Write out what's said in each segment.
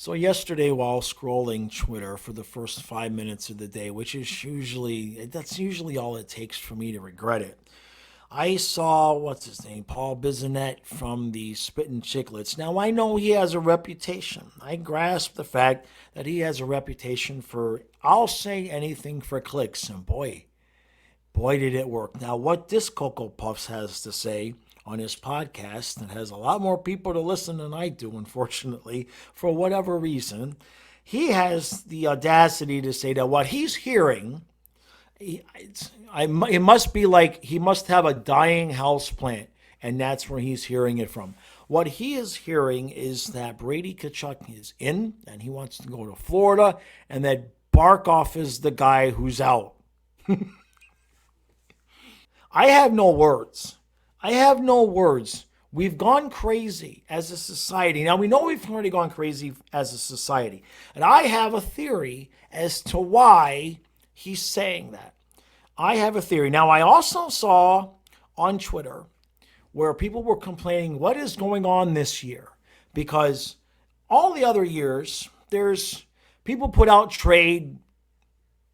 So yesterday, while scrolling Twitter for the first 5 minutes of the day, which is usually all it takes for me to regret it, I saw what's his name, Paul Bissonnette from the Spittin' Chicklets. Now I know he has a reputation. I grasp the fact that he has a reputation for I'll say anything for clicks, and boy did it work. Now what this Cocoa Puffs has to say on his podcast that has a lot more people to listen than I do, unfortunately, for whatever reason. He has the audacity to say that what he's hearing, it must be like he must have a dying house plant, and that's where he's hearing it from. What he is hearing is that Brady Kachuk is in, and he wants to go to Florida, and that Barkov is the guy who's out. I have no words. I have no words. We've gone crazy as a society. Now, we know we've already gone crazy as a society. And I have a theory as to why he's saying that. I have a theory. Now, I also saw on Twitter where people were complaining, what is going on this year? Because all the other years, there's people put out trade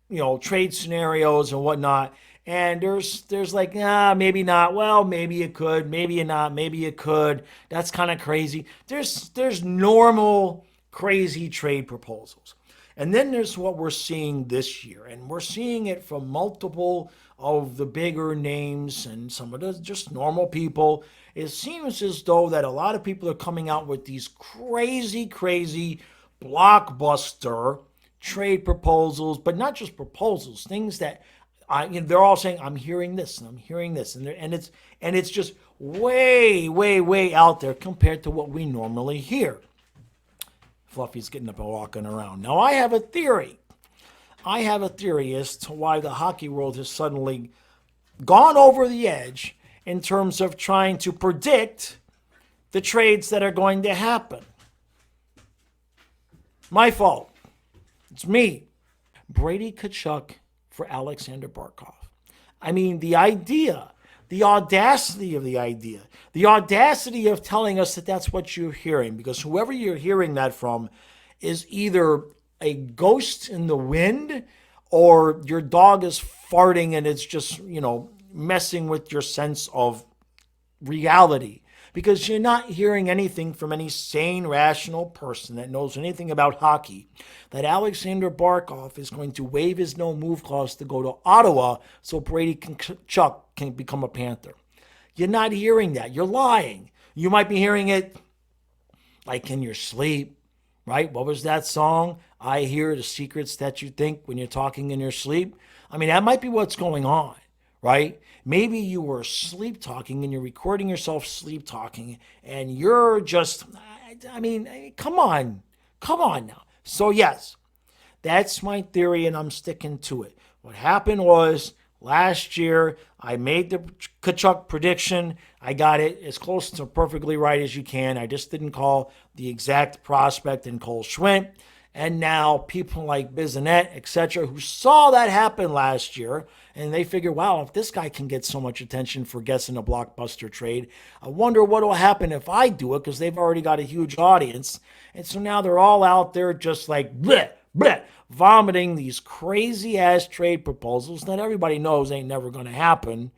scenarios and whatnot. And there's like, maybe not. Well, maybe you could, maybe you not, maybe you could. That's kind of crazy. There's normal crazy trade proposals. And then there's what we're seeing this year. And we're seeing it from multiple of the bigger names and some of the just normal people. It seems as though that a lot of people are coming out with these crazy, crazy blockbuster trade proposals, but not just proposals, things that they're all saying, I'm hearing this and I'm hearing this. And it's just way, way, way out there compared to what we normally hear. Fluffy's getting up and walking around. Now, I have a theory. I have a theory as to why the hockey world has suddenly gone over the edge in terms of trying to predict the trades that are going to happen. My fault. It's me. Brady Kachuk for Alexander Barkov. I mean, the idea, the audacity of the idea, the audacity of telling us that that's what you're hearing, because whoever you're hearing that from is either a ghost in the wind or your dog is farting and it's just, messing with your sense of reality. Because you're not hearing anything from any sane, rational person that knows anything about hockey that Alexander Barkov is going to waive his no-move clause to go to Ottawa so Brady Kachuk can become a Panther. You're not hearing that. You're lying. You might be hearing it like in your sleep, right? What was that song? I hear the secrets that you think when you're talking in your sleep. I mean, that might be what's going on, right? Maybe you were sleep talking and you're recording yourself sleep talking and you're just, come on now. So yes, that's my theory and I'm sticking to it. What happened was last year I made the Kachuk prediction. I got it as close to perfectly right as you can. I just didn't call the exact prospect in Cole Schwint. And now people like Bissonnette, etc., who saw that happen last year, and they figure, wow, if this guy can get so much attention for guessing a blockbuster trade, I wonder what will happen if I do it, because they've already got a huge audience. And so now they're all out there just like, bleh, bleh, vomiting these crazy-ass trade proposals that everybody knows ain't never going to happen.